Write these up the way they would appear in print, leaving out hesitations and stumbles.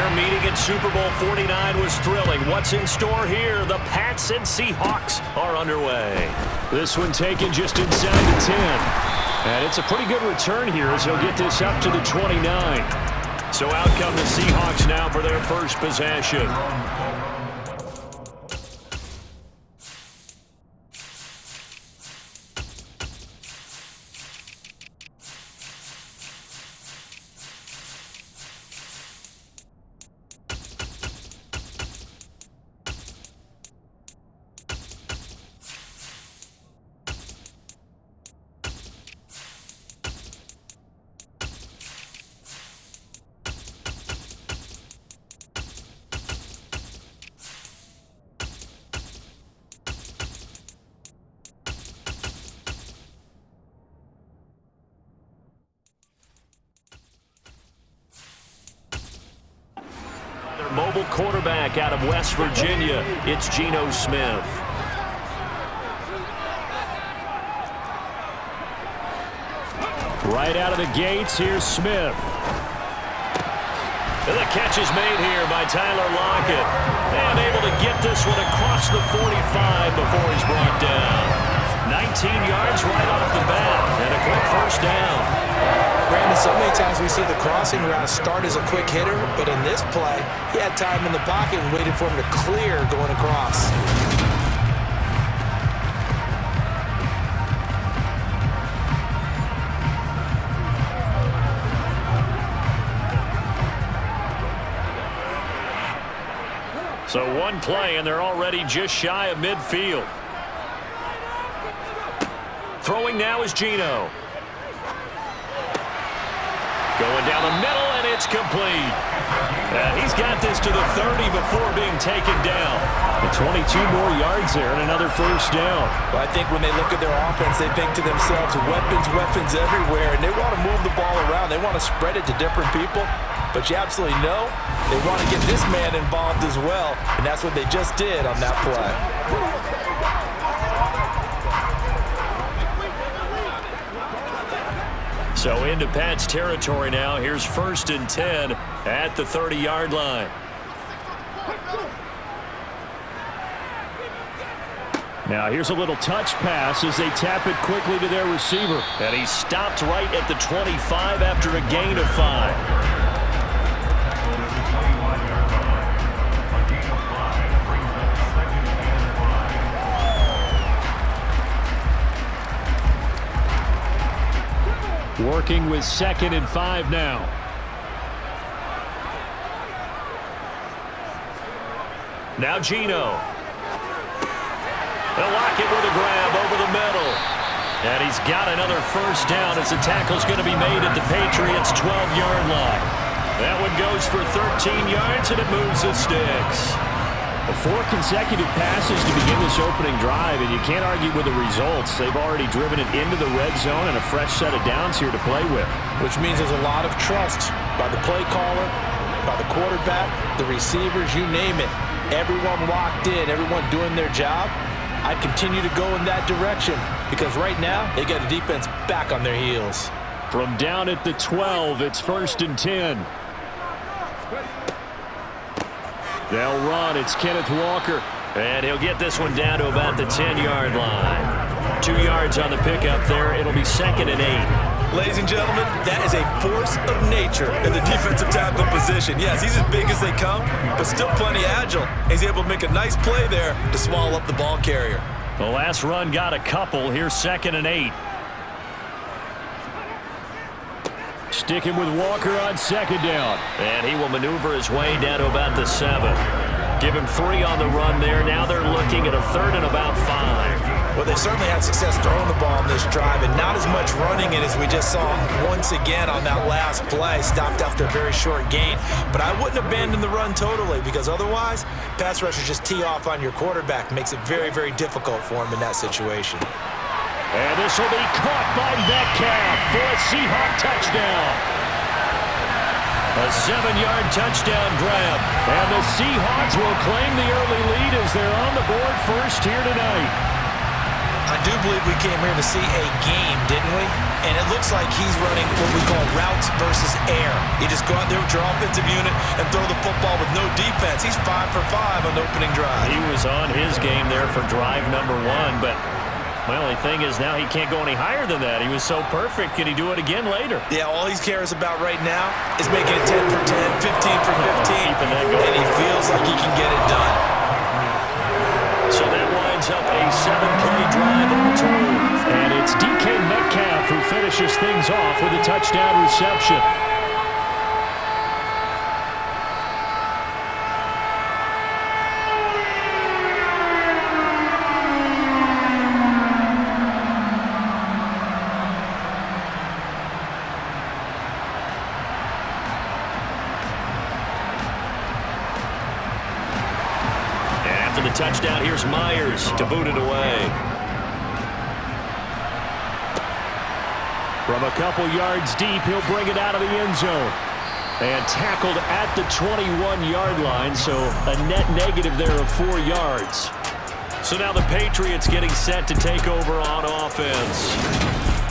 Their meeting at Super Bowl 49 was thrilling. What's in store here? The Pats and Seahawks are underway. This one taken just inside the 10. And it's a pretty good return here as he'll get this up to the 29. So out come the Seahawks now for their first possession. Mobile quarterback out of West Virginia, it's Geno Smith. Right out of the gates, here's Smith. And the catch is made here by Tyler Lockett. And able to get this one across the 45 before he's brought down. 19 yards right off the bat, and a quick first down. Brandon, so many times we see the crossing route start as a quick hitter, but in this play, he had time in the pocket and waited for him to clear going across. So one play, and they're already just shy of midfield. Throwing now is Geno. Going down the middle, and it's complete. He's got this to the 30 before being taken down. And 22 more yards there and another first down. Well, I think when they look at their offense, they think to themselves, weapons everywhere, and they want to move the ball around. They want to spread it to different people. But you absolutely know they want to get this man involved as well, and that's what they just did on that play. So into Pat's territory now. Here's 1st and 10 at the 30-yard line. Now here's a little touch pass as they tap it quickly to their receiver. And he stopped right at the 25 after a gain of 5. Working with 2nd and 5 now. Now Geno. They'll lock it with a grab over the middle. And he's got another first down as the tackle's going to be made at the Patriots' 12-yard line. That one goes for 13 yards, and it moves the sticks. 4 consecutive passes to begin this opening drive, and you can't argue with the results. They've already driven it into the red zone and a fresh set of downs here to play with. Which means there's a lot of trust by the play caller, by the quarterback, the receivers, you name it. Everyone locked in, everyone doing their job. I continue to go in that direction because right now they got the defense back on their heels. From down at the 12, it's 1st and 10. They'll run. It's Kenneth Walker. And he'll get this one down to about the 10-yard line. 2 yards on the pickup there. It'll be 2nd and 8. Ladies and gentlemen, that is a force of nature in the defensive tackle position. Yes, he's as big as they come, but still plenty agile. He's able to make a nice play there to swallow up the ball carrier. The last run got a couple. Here's 2nd and 8. Sticking with Walker on 2nd down. And he will maneuver his way down to about the 7. Give him 3 on the run there. Now they're looking at a 3rd and about 5. Well, they certainly had success throwing the ball on this drive, and not as much running it as we just saw once again on that last play. Stopped after a very short gain. But I wouldn't abandon the run totally, because otherwise, pass rushers just tee off on your quarterback. Makes it very, very difficult for him in that situation. And this will be caught by Metcalf for a Seahawk touchdown. A 7-yard touchdown grab. And the Seahawks will claim the early lead as they're on the board first here tonight. I do believe we came here to see a game, didn't we? he? And it looks like he's running what we call routes versus air. You just go out there with your offensive unit and throw the football with no defense. He's 5 for 5 on the opening drive. He was on his game there for drive number 1, but my only thing is now he can't go any higher than that. He was so perfect. Can he do it again later? Yeah, all he cares about right now is making it 10 for 10, 15 for 15, Keeping that going. and he feels like he can get it done. So that winds up a 7-play drive all told. And it's DK Metcalf who finishes things off with a touchdown reception. After the touchdown, here's Myers to boot it away. From a couple yards deep, he'll bring it out of the end zone. And tackled at the 21-yard line, so a net negative there of 4 yards. So now the Patriots getting set to take over on offense.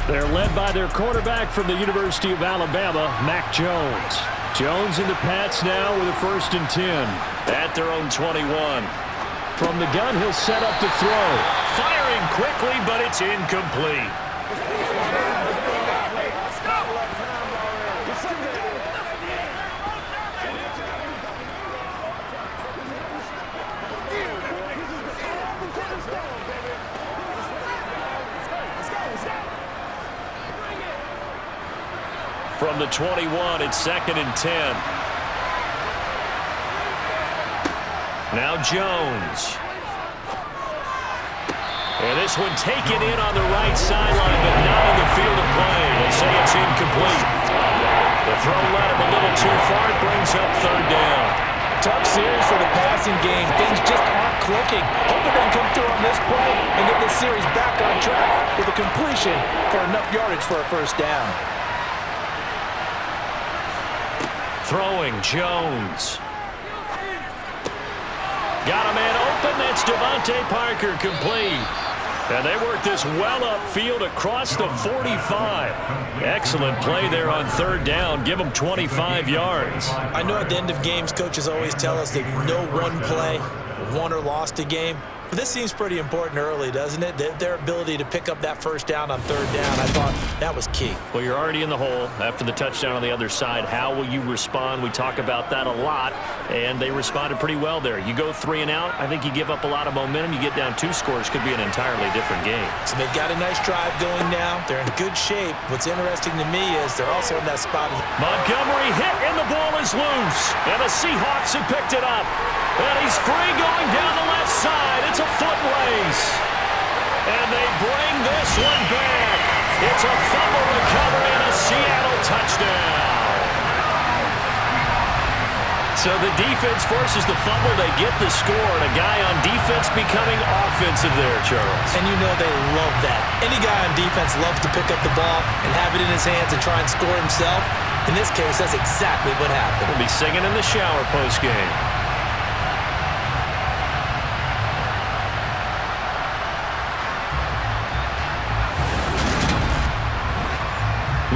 They're led by their quarterback from the University of Alabama, Mac Jones. Jones in the Pats now with a 1st and 10. At their own 21. From the gun, he'll set up to throw. Firing quickly, but it's incomplete. From the 21, it's 2nd and 10. Now Jones. And this one taken in on the right sideline, but not in the field of play. They say it's incomplete. The throw led him a little too far. It brings up 3rd down. Tough series for the passing game. Things just aren't clicking. Hoping they can come through on this play and get this series back on track with a completion for enough yardage for a 1st down. Throwing Jones. Got a man open. That's Devontae Parker, complete. And they work this well upfield across the 45. Excellent play there on 3rd down. Give them 25 yards. I know at the end of games, coaches always tell us that no one play won or lost a game. But this seems pretty important early, doesn't it? Their ability to pick up that 1st down on 3rd down, I thought that was key. Well, you're already in the hole after the touchdown on the other side. How will you respond? We talk about that a lot, and they responded pretty well there. You go 3 and out, I think you give up a lot of momentum. You get down 2 scores, could be an entirely different game. So they've got a nice drive going now. They're in good shape. What's interesting to me is they're also in that spot. Montgomery hit, and the ball is loose. And the Seahawks have picked it up. And he's free going down the left side. It's a foot race. And they bring this one back. It's a fumble recovery and a Seattle touchdown. So the defense forces the fumble. They get the score. And a guy on defense becoming offensive there, Charles. And you know they love that. Any guy on defense loves to pick up the ball and have it in his hands and try and score himself. In this case, that's exactly what happened. We'll be singing in the shower post-game.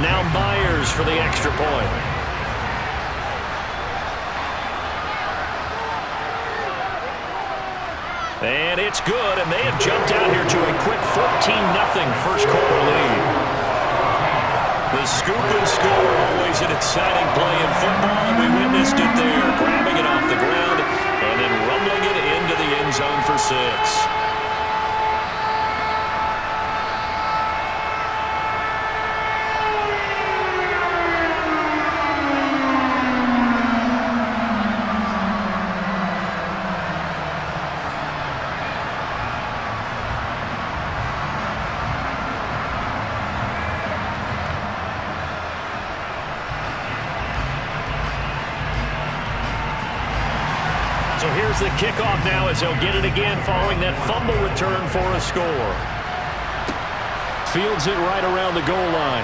Now Myers for the extra point. And it's good, and they have jumped out here to a quick 14-0 first quarter lead. The scoop and score, always an exciting play in football, and we witnessed it there, grabbing it off the ground and then rumbling it into the end zone for 6. So here's the kickoff now as they'll get it again following that fumble return for a score. Fields it right around the goal line.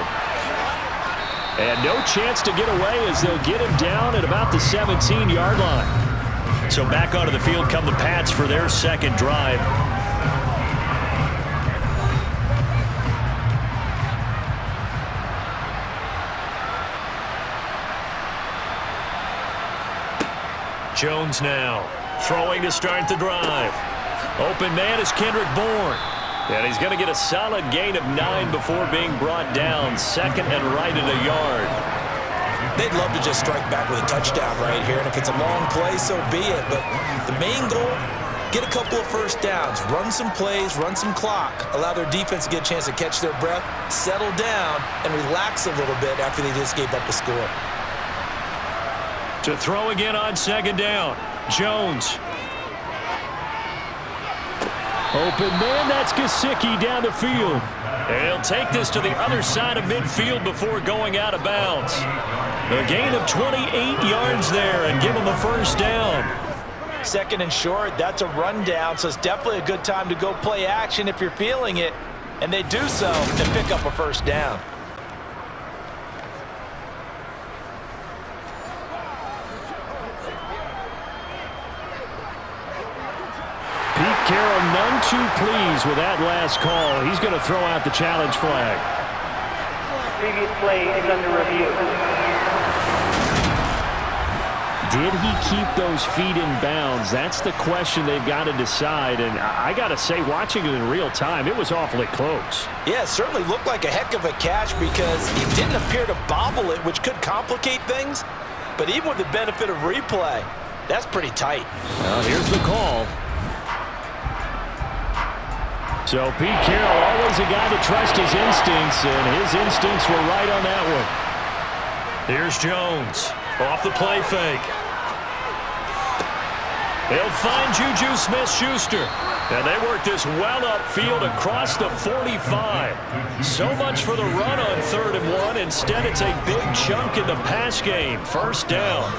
And no chance to get away as they'll get him down at about the 17-yard line. So back onto the field come the Pats for their second drive. Jones now. Throwing to start the drive. Open man is Kendrick Bourne. And he's going to get a solid gain of 9 before being brought down. Second and right at a yard. They'd love to just strike back with a touchdown right here. And if it's a long play, so be it. But the main goal, get a couple of first downs. Run some plays, run some clock. Allow their defense to get a chance to catch their breath, settle down, and relax a little bit after they just gave up a score. To throw again on second down. Jones. Open man, that's Gesicki down the field. He'll take this to the other side of midfield before going out of bounds. A gain of 28 yards there and give him a first down. Second and short, that's a rundown, so it's definitely a good time to go play action if you're feeling it. And they do so and pick up a first down. Pete Carroll none too pleased with that last call. He's going to throw out the challenge flag. Previous play is under review. Did he keep those feet in bounds? That's the question they've got to decide. And I got to say, watching it in real time, it was awfully close. Yeah, it certainly looked like a heck of a catch because he didn't appear to bobble it, which could complicate things. But even with the benefit of replay, that's pretty tight. Well, here's the call. So Pete Carroll, always a guy to trust his instincts, and his instincts were right on that one. Here's Jones. Off the play fake. He'll find Juju Smith-Schuster. And they work this well upfield across the 45. So much for the run on 3rd and 1. Instead, it's a big chunk in the pass game. First down.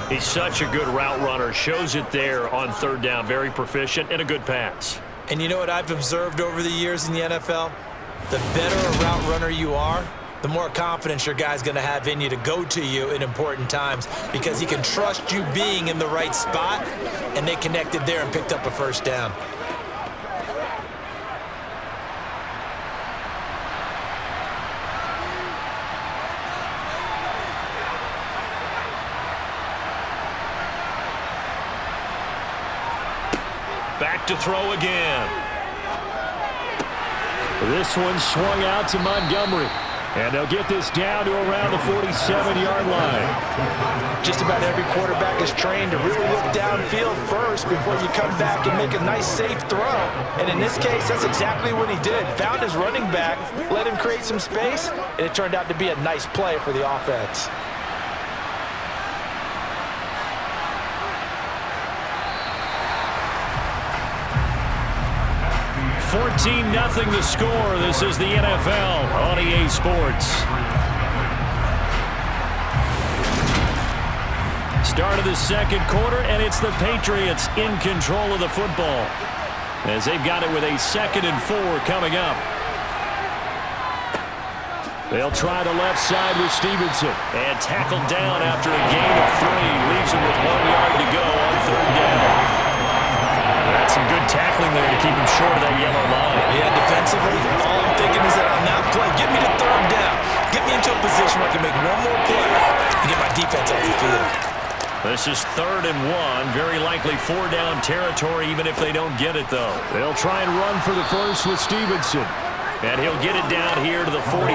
He's such a good route runner. Shows it there on 3rd down. Very proficient and a good pass. And you know what I've observed over the years in the NFL? The better a route runner you are, the more confidence your guy's going to have in you to go to you in important times because he can trust you being in the right spot, and they connected there and picked up a first down. Back to throw again. This one swung out to Montgomery. And they'll get this down to around the 47-yard line. Just about every quarterback is trained to really look downfield first before you come back and make a nice, safe throw. And in this case, that's exactly what he did. Found his running back, let him create some space, and it turned out to be a nice play for the offense. 14-0 the score. This is the NFL on EA Sports. Start of the second quarter, and it's the Patriots in control of the football as they've got it with a 2nd and 4 coming up. They'll try the left side with Stevenson and tackled down after a gain of 3. Leaves him with 1 yard to go on 3rd down. That's some good tackling there to keep him short of that yellow line. Yeah, defensively, all I'm thinking is that on that play, get me to 3rd down. Get me into a position where I can make one more play and get my defense off the field. This is 3rd and 1. Very likely 4-down territory, even if they don't get it, though. They'll try and run for the first with Stevenson. And he'll get it down here to the 43.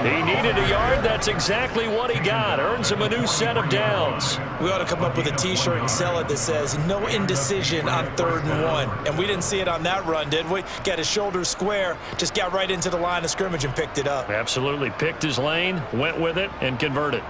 He needed a yard. That's exactly what he got. Earns him a new set of downs. We ought to come up with a T-shirt and sell it that says, no indecision on 3rd and 1. And we didn't see it on that run, did we? Got his shoulders square, just got right into the line of scrimmage and picked it up. Absolutely. Picked his lane, went with it, and converted.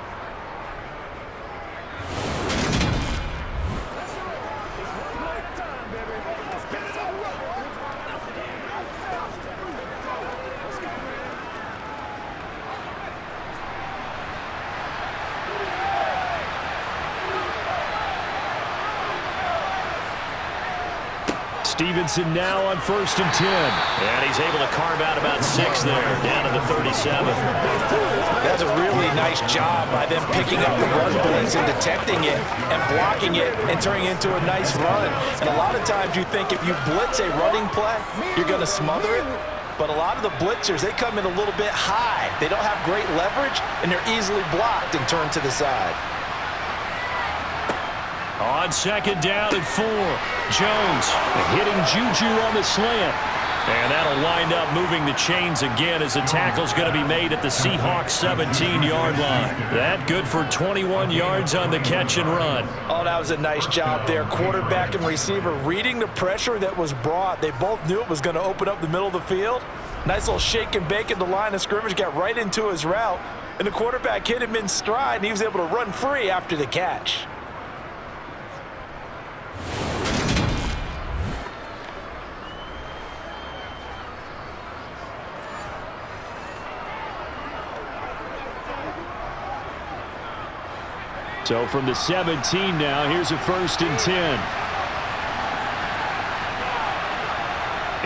Stevenson now on 1st and 10. And he's able to carve out about 6 there, down to the 37. That's a really nice job by them picking up the run blitz and detecting it and blocking it and turning it into a nice run. And a lot of times you think if you blitz a running play, you're going to smother it. But a lot of the blitzers, they come in a little bit high. They don't have great leverage, and they're easily blocked and turned to the side. On second down and 4. Jones hitting Juju on the slant. And that'll wind up moving the chains again as the tackle's going to be made at the Seahawks 17-yard line. That good for 21 yards on the catch and run. Oh, that was a nice job there. Quarterback and receiver reading the pressure that was brought. They both knew it was going to open up the middle of the field. Nice little shake and bake at the line of scrimmage, got right into his route. And the quarterback hit him in stride, and he was able to run free after the catch. So from the 17 now, here's a 1st and 10.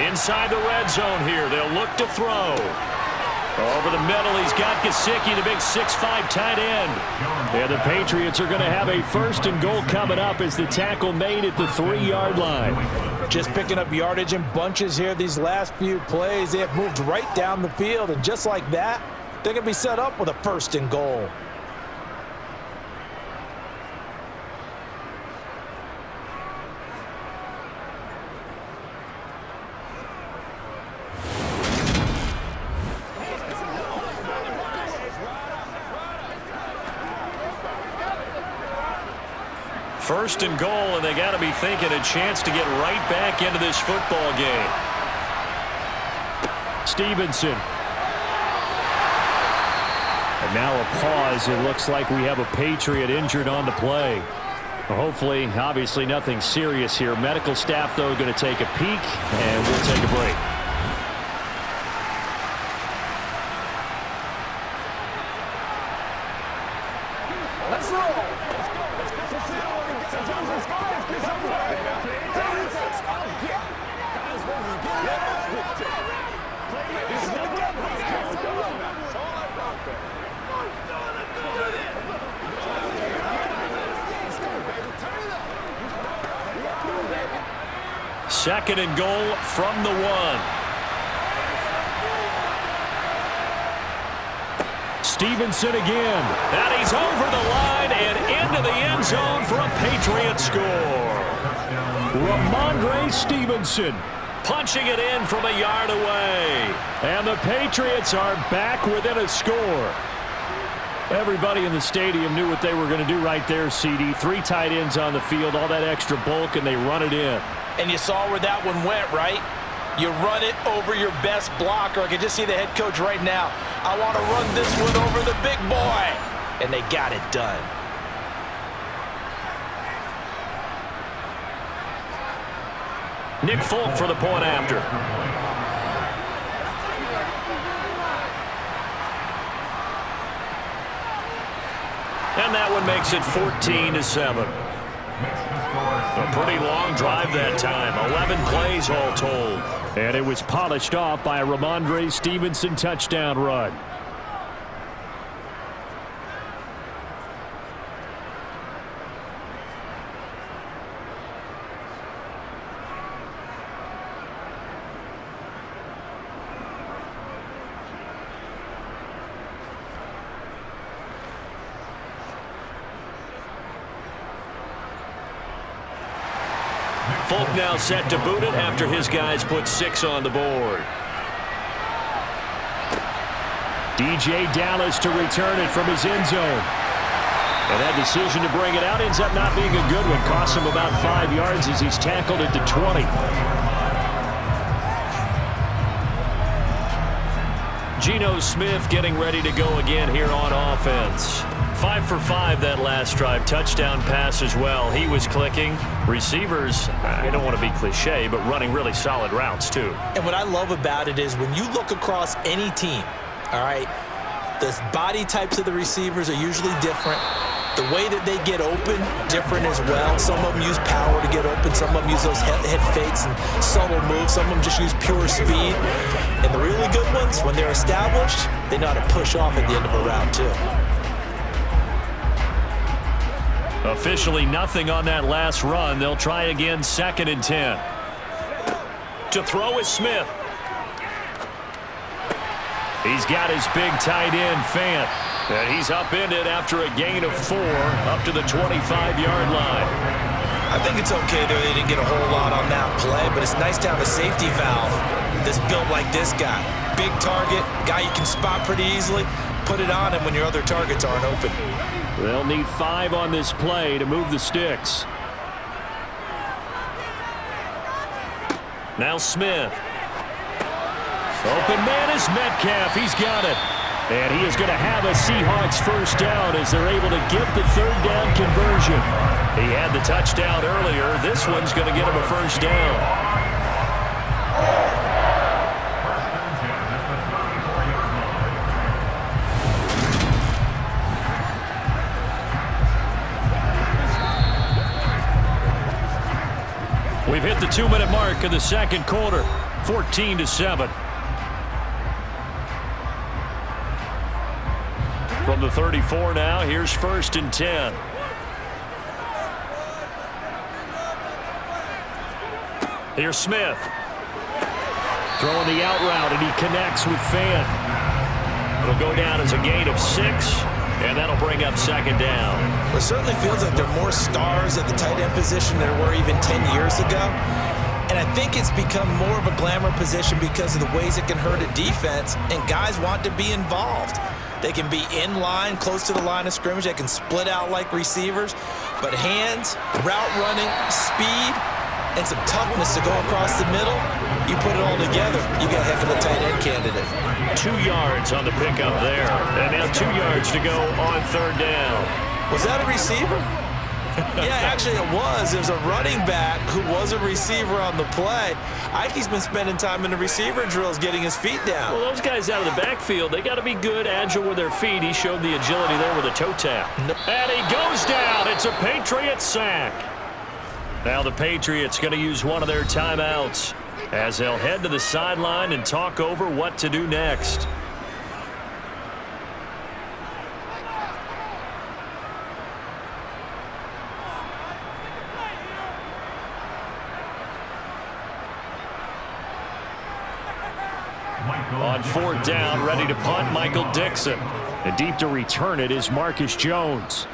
Inside the red zone here, they'll look to throw. Over the middle, he's got Gesicki, the big 6'5" tight end. And the Patriots are going to have a 1st and goal coming up as the tackle made at the 3-yard line. Just picking up yardage in bunches here these last few plays. They have moved right down the field, and just like that, they're going to be set up with a 1st and goal. First and goal, and they got to be thinking a chance to get right back into this football game. Stevenson. And now a pause. It looks like we have a Patriot injured on the play. Hopefully, obviously nothing serious here. Medical staff, though, going to take a peek, and we'll take a break. Let's roll. Second and goal from the 1. Stevenson again. And he's over the line and into the end zone for a Patriot score. Ramondre Stevenson punching it in from a yard away. And the Patriots are back within a score. Everybody in the stadium knew what they were going to do right there, CD. 3 tight ends on the field, all that extra bulk, and they run it in. And you saw where that one went, right? You run it over your best blocker. I can just see the head coach right now. I want to run this one over the big boy. And they got it done. Nick Folk for the point after. And that one makes it 14-7. A pretty long drive that time. 11 plays all told. And it was polished off by a Ramondre Stevenson touchdown run. Folk now set to boot it after his guys put 6 on the board. DJ Dallas to return it from his end zone. And that decision to bring it out ends up not being a good one. Costs him about 5 yards as he's tackled at the 20. Geno Smith getting ready to go again here on offense. 5 for 5 that last drive. Touchdown pass as well. He was clicking. Receivers, I don't want to be cliche, but running really solid routes too. And what I love about it is when you look across any team, all right, the body types of the receivers are usually different. The way that they get open, different as well. Some of them use power to get open. Some of them use those head fakes and subtle moves. Some of them just use pure speed. And the really good ones, when they're established, they know how to push off at the end of a route too. Officially nothing on that last run. They'll try again, 2nd and 10. To throw is Smith. He's got his big tight end, Fant. And he's upended after a gain of 4 up to the 25-yard line. I think it's okay there. They didn't get a whole lot on that play, but it's nice to have a safety valve that's built like this guy. Big target, guy you can spot pretty easily. Put it on him when your other targets aren't open. They'll need 5 on this play to move the sticks. Now Smith. Open man is Metcalf. He's got it. And he is going to have a Seahawks first down as they're able to get the third down conversion. He had the touchdown earlier. This one's going to get him a first down. We've hit the 2-minute mark of the second quarter. 14-7. From the 34 now, here's 1st and 10. Here's Smith. Throwing the out route, and he connects with Fant. It'll go down as a gain of 6, and that'll bring up 2nd down. Well, it certainly feels like there are more stars at the tight end position than there were even 10 years ago. And I think it's become more of a glamour position because of the ways it can hurt a defense, and guys want to be involved. They can be in line, close to the line of scrimmage. They can split out like receivers. But hands, route running, speed, and some toughness to go across the middle, you put it all together, you got a heck of a tight end candidate. 2 yards on the pickup there. And now 2 yards to go on 3rd down. Was that a receiver? Yeah, actually it was. There's a running back who was a receiver on the play. Ike's been spending time in the receiver drills getting his feet down. Well, those guys out of the backfield, they got to be good, agile with their feet. He showed the agility there with a toe tap. And he goes down. It's a Patriots sack. Now the Patriots going to use one of their timeouts as they'll head to the sideline and talk over what to do next. On 4th down, ready to punt, Michael Dixon. And deep to return it is Marcus Jones.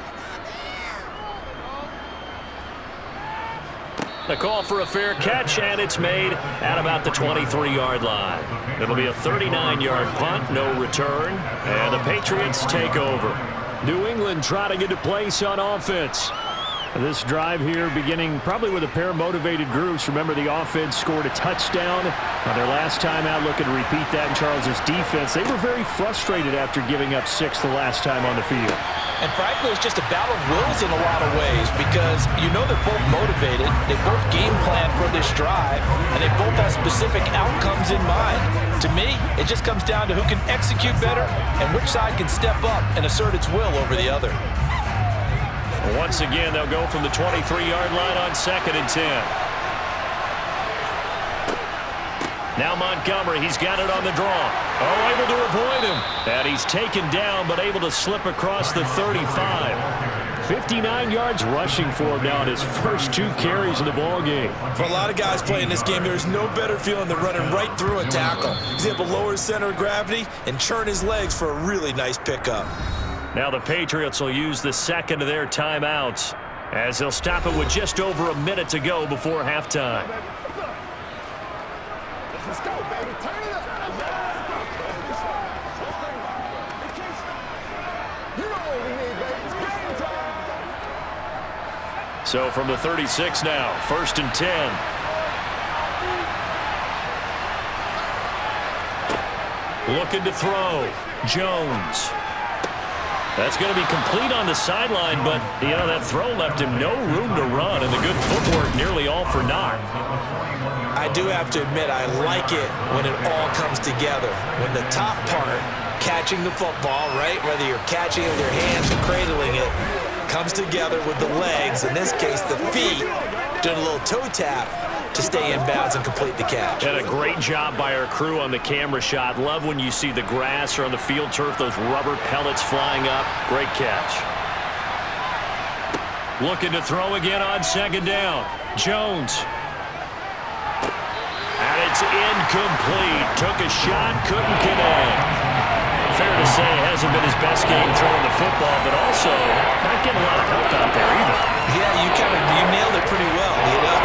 The call for a fair catch, and it's made at about the 23-yard line. It'll be a 39-yard punt, no return, and the Patriots take over. New England trotting into place on offense. This drive here beginning probably with a pair of motivated groups. Remember, the offense scored a touchdown on their last time out. Looking to repeat that in Charles's defense. They were very frustrated after giving up 6 the last time on the field. And frankly, it's just a battle of wills in a lot of ways because you know they're both motivated. They both game plan for this drive, and they both have specific outcomes in mind. To me, it just comes down to who can execute better and which side can step up and assert its will over the other. Once again, they'll go from the 23-yard line on 2nd and 10. Now Montgomery, he's got it on the draw. Oh, able to avoid him. And he's taken down, but able to slip across the 35. 59 yards rushing for him now in his first 2 carries of the ball game. For a lot of guys playing this game, there's no better feeling than running right through a tackle. He's able to lower his center of gravity and churn his legs for a really nice pickup. Now the Patriots will use the 2nd of their timeouts as they'll stop it with just over a minute to go before halftime. Let's go, baby. Turn it up. You know what we need, baby. It's game time. So from the 36 now, 1st and 10. Looking to throw. Jones. That's going to be complete on the sideline, but, you know, that throw left him no room to run, and the good footwork nearly all for naught. I do have to admit, I like it when it all comes together. When the top part, catching the football, right, whether you're catching it with your hands or cradling it, comes together with the legs, in this case the feet, doing a little toe tap to stay in bounds and complete the catch. And a great job by our crew on the camera shot. Love when you see the grass or on the field turf, those rubber pellets flying up. Great catch. Looking to throw again on 2nd down. Jones. And it's incomplete. Took a shot, couldn't connect. say it hasn't been his best game throwing the football, but also not getting a lot of help out there either. Yeah, you nailed it pretty well, you know.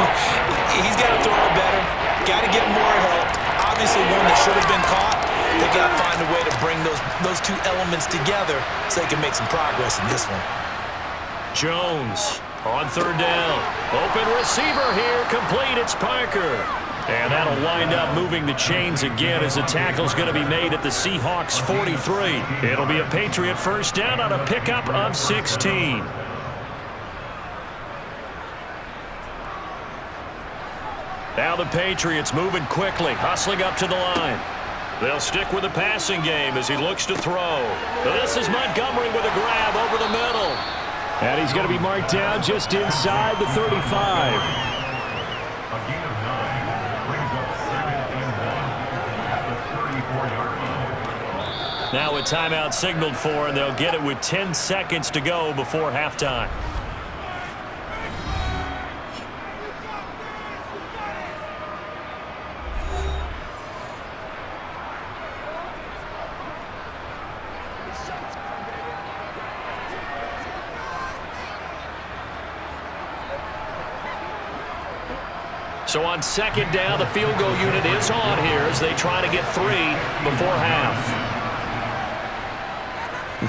He's got to throw it better, got to get more help. Obviously one that should have been caught. They got to find a way to bring those two elements together so they can make some progress in this one. Jones on third down. Open receiver here, complete. It's Parker. And that'll wind up moving the chains again as the tackle's going to be made at the Seahawks 43. It'll be a Patriot first down on a pickup of 16. Now the Patriots moving quickly, hustling up to the line. They'll stick with the passing game as he looks to throw. This is Montgomery with a grab over the middle. And he's going to be marked down just inside the 35. Now a timeout signaled for, and they'll get it with 10 seconds to go before halftime. So on second down, the field goal unit is on here as they try to get 3 before half.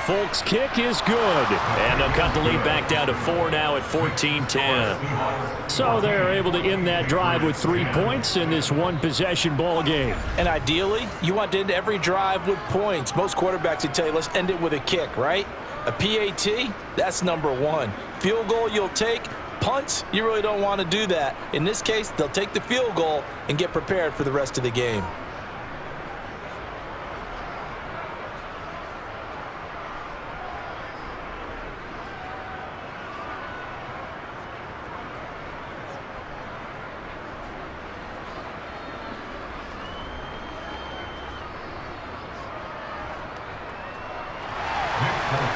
Folks' kick is good. And they'll cut the lead back down to 4 now at 14-10. So they're able to end that drive with 3 points in this one-possession ball game. And ideally, you want to end every drive with points. Most quarterbacks would tell you, let's end it with a kick, right? A PAT, that's number 1. Field goal you'll take. Punts, you really don't want to do that. In this case, they'll take the field goal and get prepared for the rest of the game.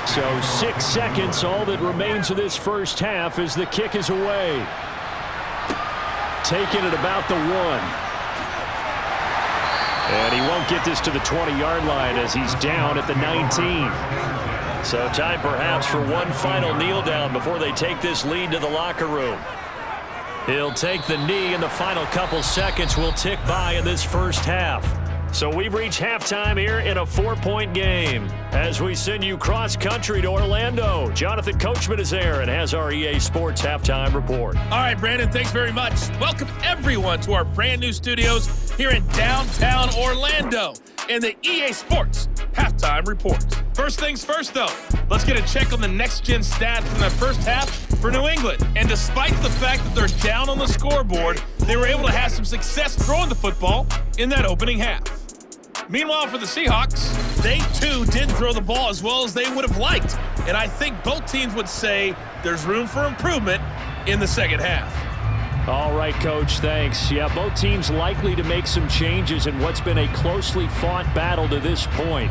So 6 seconds, all that remains of this first half as the kick is away. Taking it about the 1. And he won't get this to the 20-yard line as he's down at the 19. So time perhaps for one final kneel down before they take this lead to the locker room. He'll take the knee, and the final couple seconds will tick by in this first half. So we've reached halftime here in a 4-point game. As we send you cross-country to Orlando, Jonathan Coachman is there and has our EA Sports halftime report. All right, Brandon, thanks very much. Welcome everyone to our brand new studios here in downtown Orlando and the EA Sports halftime report. First things first, though, let's get a check on the next-gen stats from the first half for New England. And despite the fact that they're down on the scoreboard, they were able to have some success throwing the football in that opening half. Meanwhile, for the Seahawks, they too didn't throw the ball as well as they would have liked. And I think both teams would say there's room for improvement in the second half. All right, Coach, thanks. Yeah, both teams likely to make some changes in what's been a closely fought battle to this point.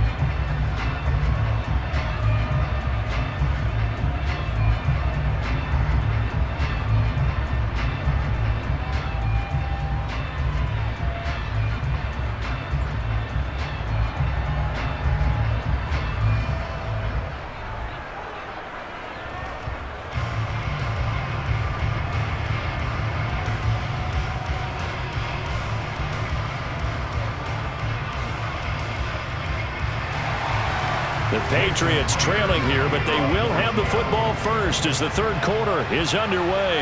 The Patriots trailing here, but they will have the football first as the third quarter is underway.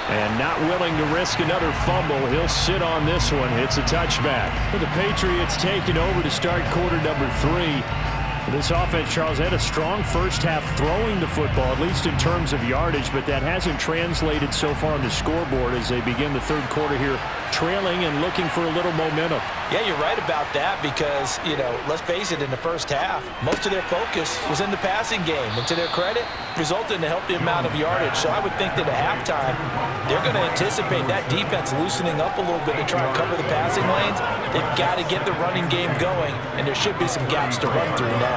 And not willing to risk another fumble, he'll sit on this one. It's a touchback. But the Patriots taking over to start quarter number 3. This offense, Charles, had a strong first half throwing the football, at least in terms of yardage, but that hasn't translated so far on the scoreboard as they begin the third quarter here, trailing and looking for a little momentum. Yeah, you're right about that because, you know, let's face it, in the first half, most of their focus was in the passing game. And to their credit, resulted in a healthy amount of yardage. So I would think that at halftime, they're going to anticipate that defense loosening up a little bit to try and cover the passing lanes. They've got to get the running game going, and there should be some gaps to run through now.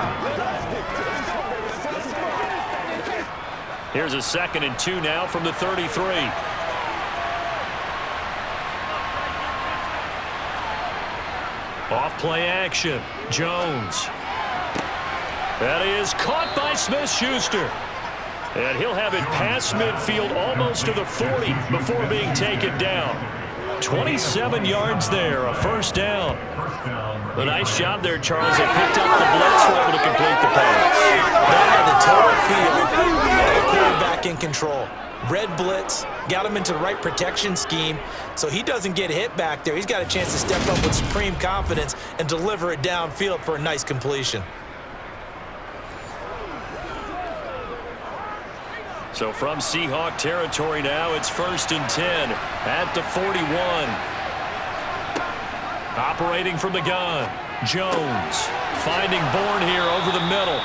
Here's a 2nd and 2 now from the 33. Off play action. Jones. That is caught by Smith-Schuster. And he'll have it past midfield almost to the 40 before being taken down. 27 yards there, a first down. A nice job there, Charles. They picked up the blitz, were able to complete the pass. They had the total field and the quarterback in control. Red blitz, got him into the right protection scheme, so he doesn't get hit back there. He's got a chance to step up with supreme confidence and deliver it downfield for a nice completion. So from Seahawk territory now, it's 1st and 10 at the 41. Operating from the gun, Jones finding Bourne here over the middle.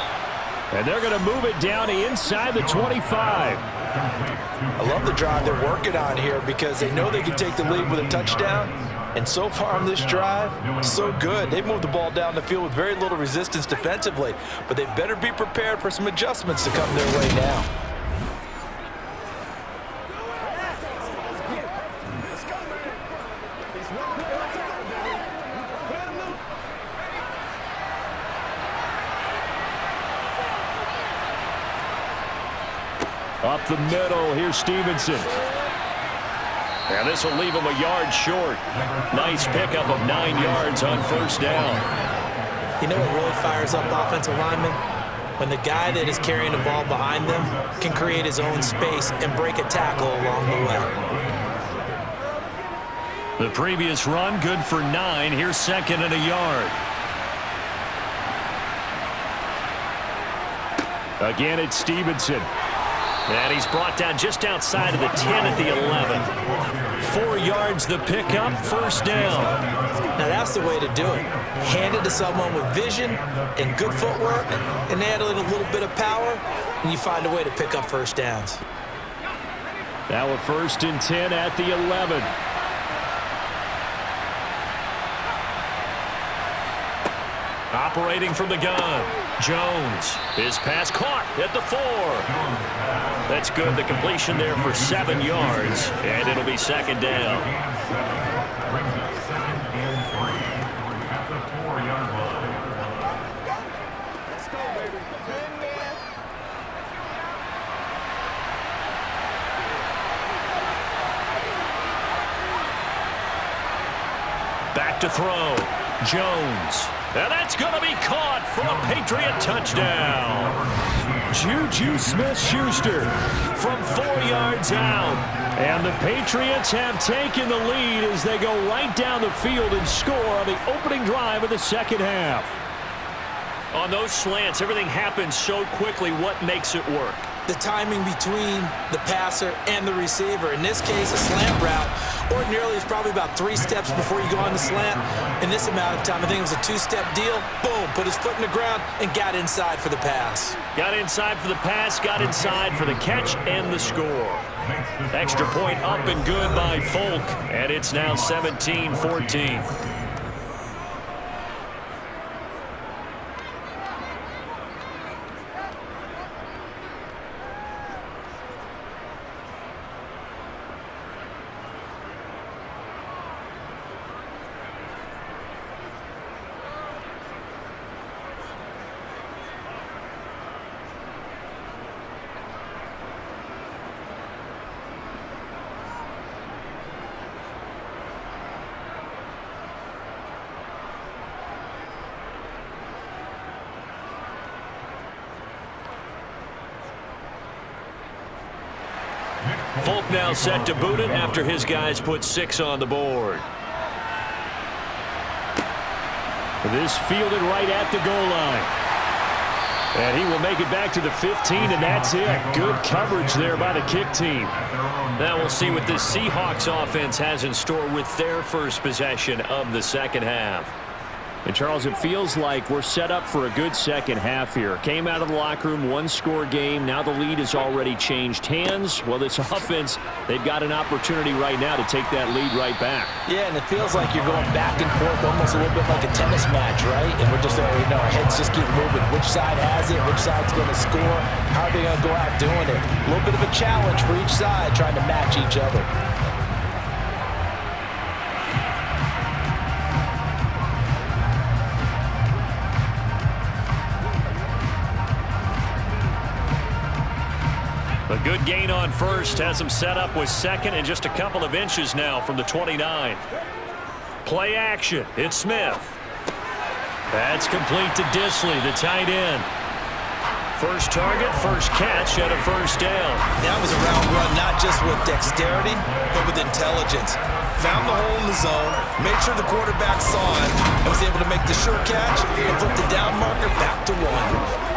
And they're going to move it down inside the 25. I love the drive they're working on here because they know they can take the lead with a touchdown. And so far on this drive, so good. They've moved the ball down the field with very little resistance defensively, but they better be prepared for some adjustments to come their way now. Up the middle, here's Stevenson. And this will leave him a yard short. Nice pickup of 9 yards on first down. You know what really fires up offensive linemen? When the guy that is carrying the ball behind them can create his own space and break a tackle along the way. The previous run, good for 9. Here's 2nd and a yard. Again, it's Stevenson. And he's brought down just outside of the 10 at the 11. 4 yards the pickup, first down. Now that's the way to do it. Hand it to someone with vision and good footwork, and add a little bit of power, and you find a way to pick up first downs. Now a 1st and 10 at the 11. Operating from the gun, Jones. His pass caught at the 4. That's good. The completion there for 7 yards, and it'll be 2nd down. Back to throw, Jones. And that's going to be caught for a Patriot touchdown. Juju Smith-Schuster from 4 yards out. And the Patriots have taken the lead as they go right down the field and score on the opening drive of the second half. On those slants, everything happens so quickly. What makes it work? The timing between the passer and the receiver. In this case, a slant route ordinarily is probably about 3 steps before you go on the slant. In this amount of time, I think it was a 2-step deal. Boom, put his foot in the ground and got inside for the pass. Got inside for the pass, got inside for the catch and the score. Extra point up and good by Folk, and it's now 17-14. Folk now set to boot it after his guys put 6 on the board. This fielded right at the goal line. And he will make it back to the 15, and that's it. Good coverage there by the kick team. Now we'll see what this Seahawks offense has in store with their first possession of the second half. And, Charles, it feels like we're set up for a good second half here. Came out of the locker room, 1-score game. Now the lead has already changed hands. Well, this offense, they've got an opportunity right now to take that lead right back. Yeah, and it feels like you're going back and forth almost a little bit like a tennis match, right? And we're just, our heads just keep moving. Which side has it? Which side's going to score? How are they going to go out doing it? A little bit of a challenge for each side trying to match each other. A good gain on first has him set up with second and just a couple of inches now from the 29. Play action. It's Smith. That's complete to Disley, the tight end. First target, first catch, and a first down. That was a round run, not just with dexterity, but with intelligence. Found the hole in the zone, made sure the quarterback saw it, and was able to make the sure catch and flip the down marker back to 1.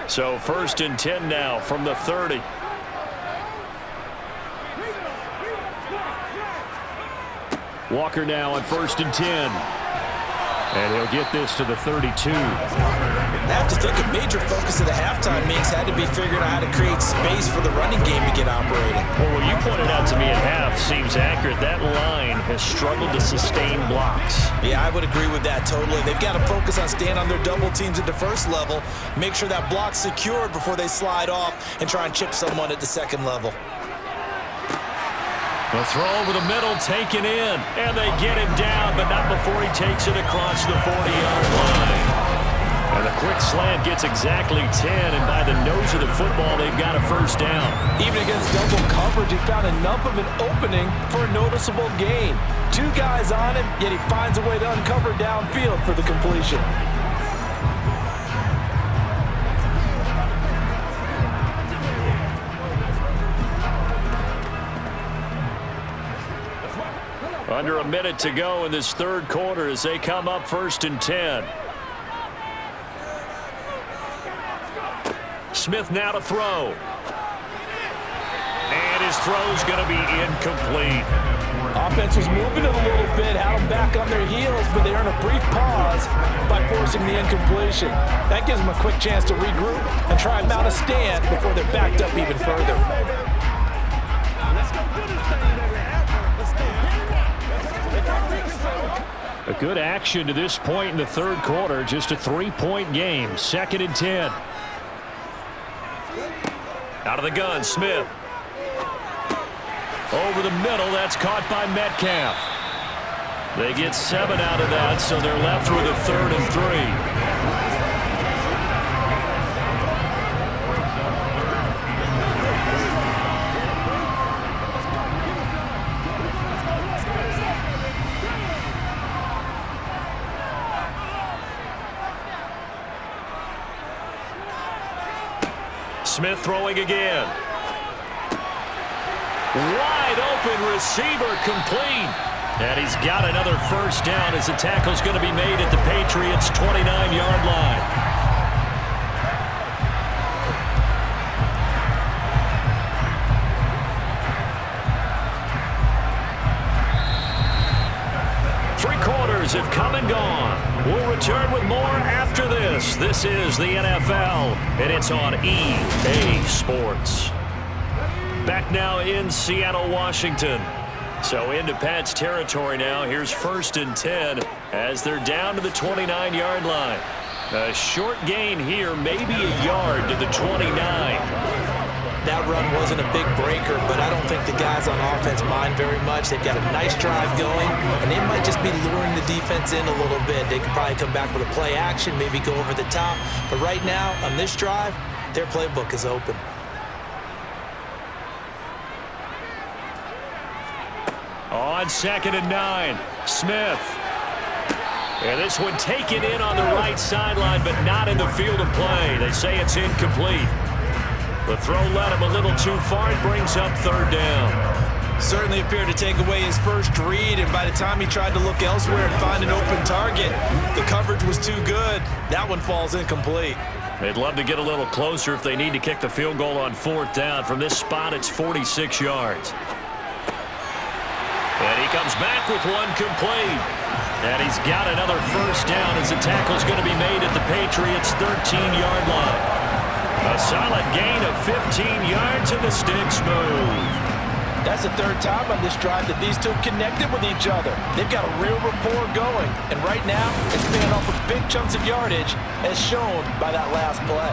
So first and 10 now from the 30. Walker now on first and 10. And he'll get this to the 32. I have to think a major focus of the halftime meetings had to be figuring out how to create space for the running game to get operating. Well, what you pointed out to me at half seems accurate. That line has struggled to sustain blocks. Yeah, I would agree with that totally. They've got to focus on staying on their double teams at the first level, make sure that block's secured before they slide off and try and chip someone at the second level. The throw over the middle, taken in, and they get him down, but not before he takes it across the 40-yard line. And the quick slant gets exactly 10, and by the nose of the football, they've got a first down. Even against double coverage, he found enough of an opening for a noticeable gain. Two guys on him, yet he finds a way to uncover downfield for the completion. Under a minute to go in this third quarter as they come up first and 10. Smith now to throw. And his throw's going to be incomplete. Offense was moving it a little bit, had them back on their heels, but they earned a brief pause by forcing the incompletion. That gives them a quick chance to regroup and try and mount a stand before they're backed up even further. A good action to this point in the third quarter. Just a 3-point game. Second and 10. Out of the gun, Smith. Over the middle, that's caught by Metcalf. They get 7 out of that, so they're left with a 3rd and 3. Smith throwing again. Wide open receiver complete. And he's got another first down as the tackle's going to be made at the Patriots' 29-yard line. Three quarters have come and gone. We'll return with more after this. This is the NFL, and it's on EA Sports. Back now in Seattle, Washington. So into Pat's territory now. Here's first and 10 as they're down to the 29-yard line. A short gain here, maybe a yard to the 29. That run wasn't a big breaker, but I don't think the guys on offense mind very much. They've got a nice drive going, and they might just be luring the defense in a little bit. They could probably come back with a play action, maybe go over the top. But right now, on this drive, their playbook is open. On second and 9, Smith. And this one taken in on the right sideline, but not in the field of play. They say it's incomplete. The throw led him a little too far. It brings up third down. Certainly appeared to take away his first read, and by the time he tried to look elsewhere and find an open target, the coverage was too good. That one falls incomplete. They'd love to get a little closer if they need to kick the field goal on fourth down. From this spot, it's 46 yards. And he comes back with one complete. And he's got another first down as the tackle's going to be made at the Patriots' 13-yard line. A solid gain of 15 yards, and the stick's moved. That's the third time on this drive that these two have connected with each other. They've got a real rapport going, and right now it's paying off with big chunks of yardage, as shown by that last play.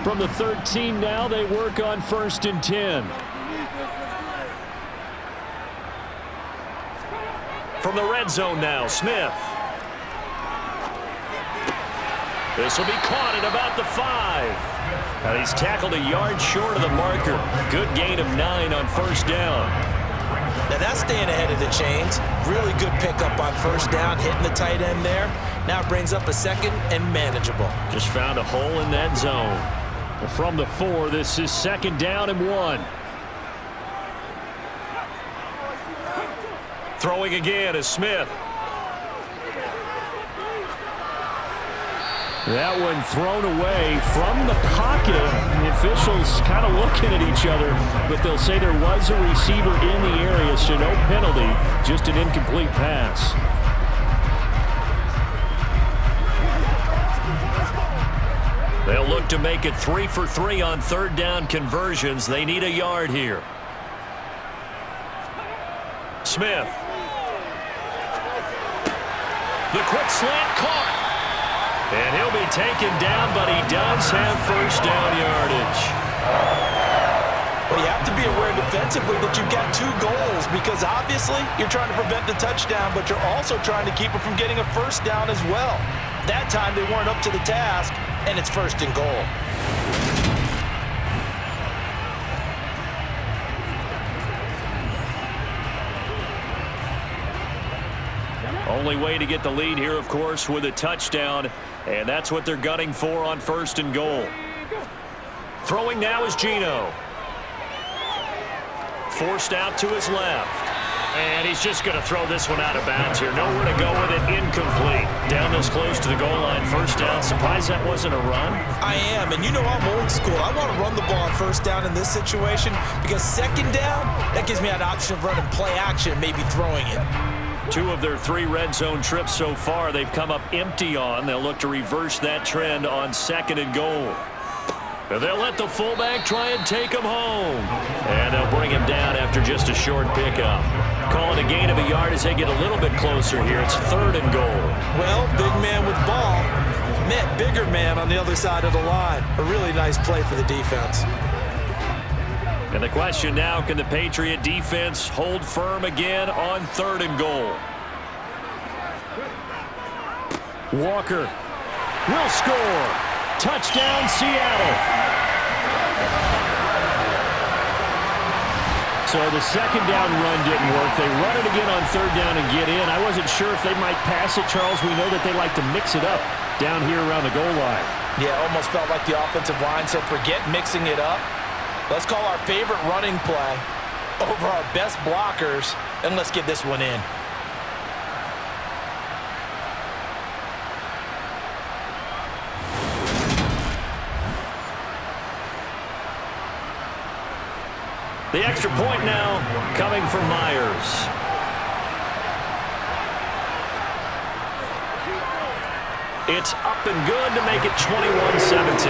From the 13 now, they work on 1st and 10. From the red zone now, Smith. This will be caught at about the 5. And he's tackled a yard short of the marker. Good gain of 9 on 1st down. Now that's staying ahead of the chains. Really good pickup on 1st down, hitting the tight end there. Now brings up a 2nd and manageable. Just found a hole in that zone. From the 4, this is 2nd down and 1. Throwing again is Smith. That one thrown away from the pocket. The officials kind of looking at each other, but they'll say there was a receiver in the area, so no penalty, just an incomplete pass. They'll look to make it 3 for 3 on 3rd down conversions. They need a yard here. Smith. The quick slant caught. And he'll be taken down, but he does have 1st down yardage. Well, you have to be aware defensively that you've got 2 goals because obviously you're trying to prevent the touchdown, but you're also trying to keep it from getting a 1st down as well. That time they weren't up to the task, and it's 1st and goal. Only way to get the lead here, of course, with a touchdown, and that's what they're gunning for on 1st and goal. Throwing now is Geno. Forced out to his left. And he's just going to throw this one out of bounds here. Nowhere to go with it. Incomplete. Down this close to the goal line. 1st down. Surprised that wasn't a run? I am, and you know I'm old school. I want to run the ball on 1st down in this situation because 2nd down, that gives me an option of running play action, maybe throwing it. 2 of their 3 red zone trips so far they've come up empty on. They'll look to reverse that trend on 2nd and goal. They'll let the fullback try and take him home. And they'll bring him down after just a short pickup. Calling a gain of a yard as they get a little bit closer here. It's 3rd and goal. Well, big man with ball met bigger man on the other side of the line. A really nice play for the defense. And the question now, can the Patriot defense hold firm again on 3rd and goal? Walker will score. Touchdown, Seattle. So the 2nd down run didn't work. They run it again on 3rd down and get in. I wasn't sure if they might pass it, Charles. We know that they like to mix it up down here around the goal line. Yeah, almost felt like the offensive line said, forget mixing it up. Let's call our favorite running play over our best blockers, and let's get this one in. The extra point now coming from Myers. It's up and good to make it 21-17.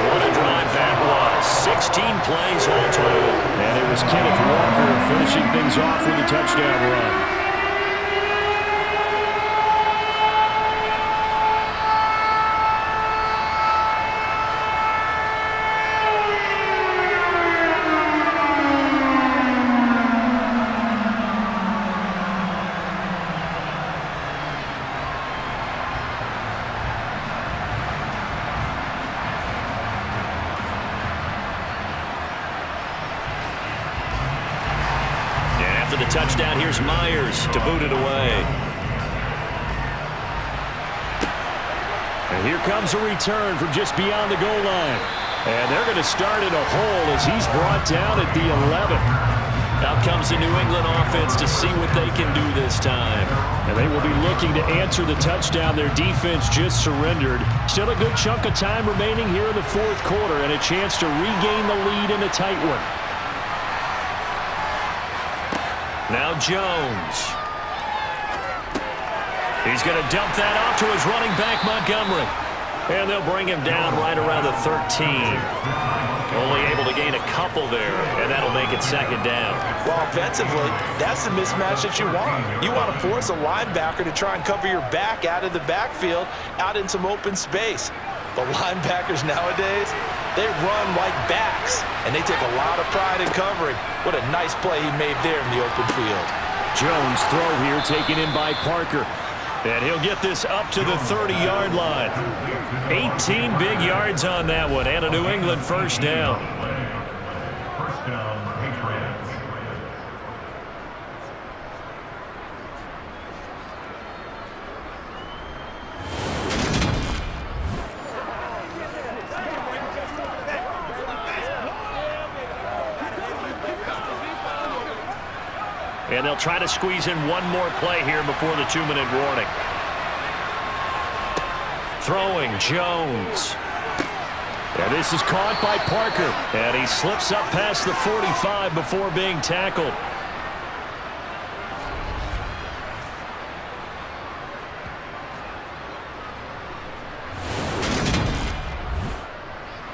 What a drive that was. 16 plays all total. And it was Kenneth Walker finishing things off with a touchdown run. The touchdown, here's Myers to boot it away. And here comes a return from just beyond the goal line. And they're going to start in a hole as he's brought down at the 11. Out comes the New England offense to see what they can do this time. And they will be looking to answer the touchdown their defense just surrendered. Still a good chunk of time remaining here in the 4th quarter and a chance to regain the lead in a tight one. Now Jones. He's going to dump that off to his running back, Montgomery. And they'll bring him down right around the 13. Only able to gain a couple there, and that'll make it 2nd down. Well, offensively, that's the mismatch that you want. You want to force a linebacker to try and cover your back out of the backfield, out in some open space. But linebackers nowadays, they run like backs, and they take a lot of pride in covering. What a nice play he made there in the open field. Jones throw here taken in by Parker. And he'll get this up to the 30-yard line. 18 big yards on that one, and a New England first down. First down, Patriots. And they'll try to squeeze in one more play here before the 2-minute warning. Throwing Jones. And this is caught by Parker. And he slips up past the 45 before being tackled.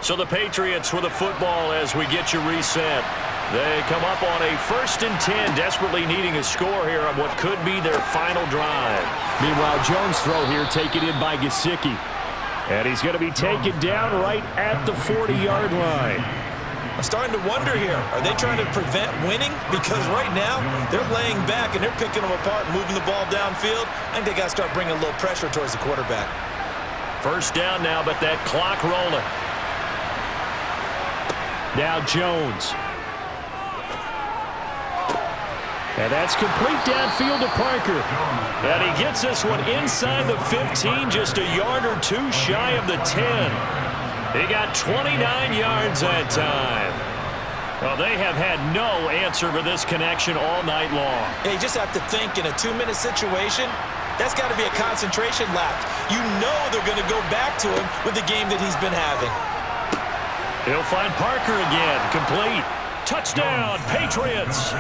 So the Patriots with a football as we get you reset. They come up on a 1st and 10, desperately needing a score here on what could be their final drive. Meanwhile, Jones' throw here taken in by Gesicki. And he's going to be taken down right at the 40-yard line. I'm starting to wonder here, are they trying to prevent winning? Because right now, they're laying back and they're picking them apart, moving the ball downfield. I think they got to start bringing a little pressure towards the quarterback. First down now, but that clock rolling. Now Jones. And that's complete downfield to Parker. And he gets this one inside the 15, just a yard or two shy of the 10. He got 29 yards that time. Well, they have had no answer for this connection all night long. Yeah, you just have to think in a 2-minute situation, that's got to be a concentration lapse. You know they're going to go back to him with the game that he's been having. He'll find Parker again, complete. Touchdown, Patriots.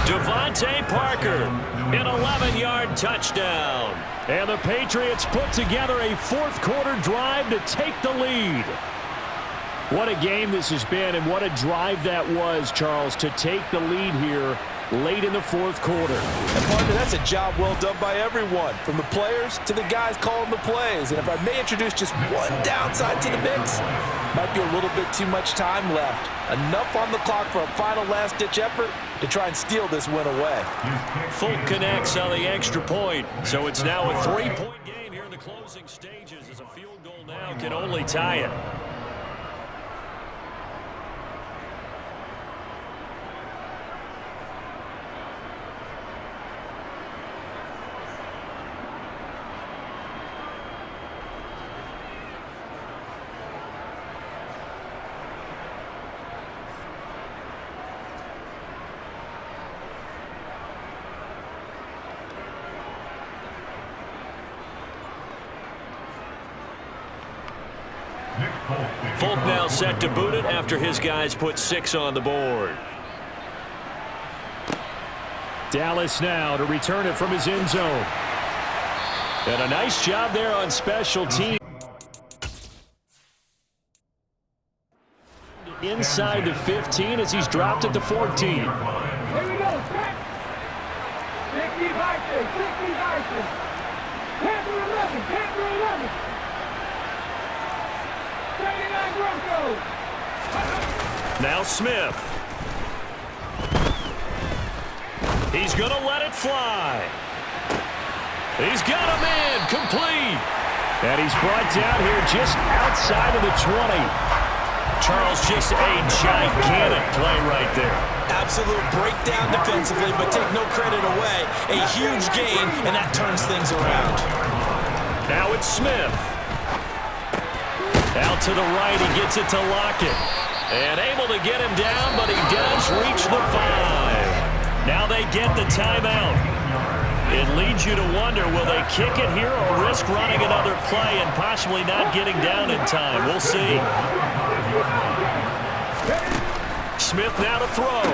Devontae Parker, an 11-yard touchdown. And the Patriots put together a fourth-quarter drive to take the lead. What a game this has been, and what a drive that was, Charles, to take the lead here late in the fourth quarter. And partner, that's a job well done by everyone, from the players to the guys calling the plays. And if I may introduce just one downside to the mix, might be a little bit too much time left. Enough on the clock for a final last-ditch effort to try and steal this win away. Fulk connects on the extra point, so it's now a 3-point game here in the closing stages as a field goal now can only tie it. Fulk now set to boot it after his guys put 6 on the board. Dallas now to return it from his end zone. And a nice job there on special teams. Inside the 15 as he's dropped it to 14. Here we go, set. 60 Vikings, 60 Vikings. Panther 11, Panther 11. 39 Broncos. Now Smith. He's going to let it fly. He's got him in, complete. And he's brought down here just outside of the 20. Charles, just a gigantic play right there. Absolute breakdown defensively, but take no credit away. A huge gain, and that turns things around. Now it's Smith. Out to the right, he gets it to Lockett. And able to get him down, but he does reach the 5. Now they get the timeout. It leads you to wonder, will they kick it here or risk running another play and possibly not getting down in time? We'll see. Smith now to throw.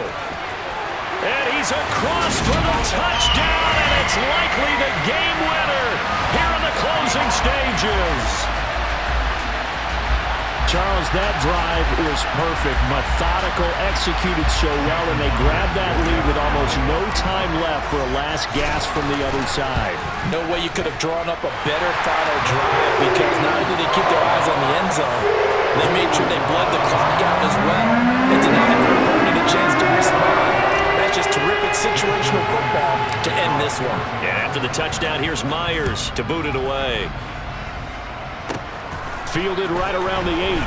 And he's across for the touchdown, and it's likely the game winner here in the closing stages. Charles, that drive was perfect, methodical, executed so well, and they grabbed that lead with almost no time left for a last gasp from the other side. No way you could have drawn up a better final drive, because not only did they keep their end zone. They made sure they bled the clock out as well and denied their opponent a chance to respond. That's just terrific situational football to end this one. And after the touchdown, here's Myers to boot it away. Fielded right around the 8.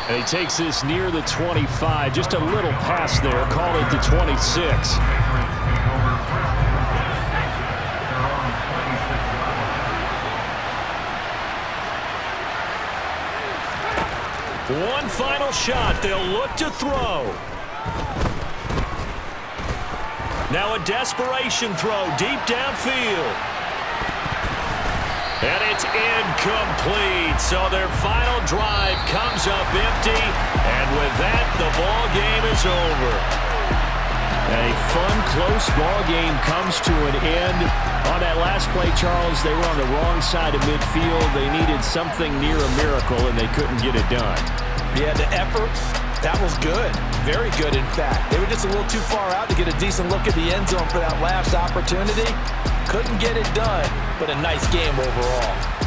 And he takes this near the 25. Just a little pass there. Call it the 26. One final shot. They'll look to throw. Now a desperation throw deep downfield. And it's incomplete. So their final drive comes up empty. And with that, the ball game is over. A fun, close ball game comes to an end. On that last play, Charles, they were on the wrong side of midfield. They needed something near a miracle, and they couldn't get it done. Yeah, the effort, that was good. Very good, in fact. They were just a little too far out to get a decent look at the end zone for that last opportunity. Couldn't get it done, but a nice game overall.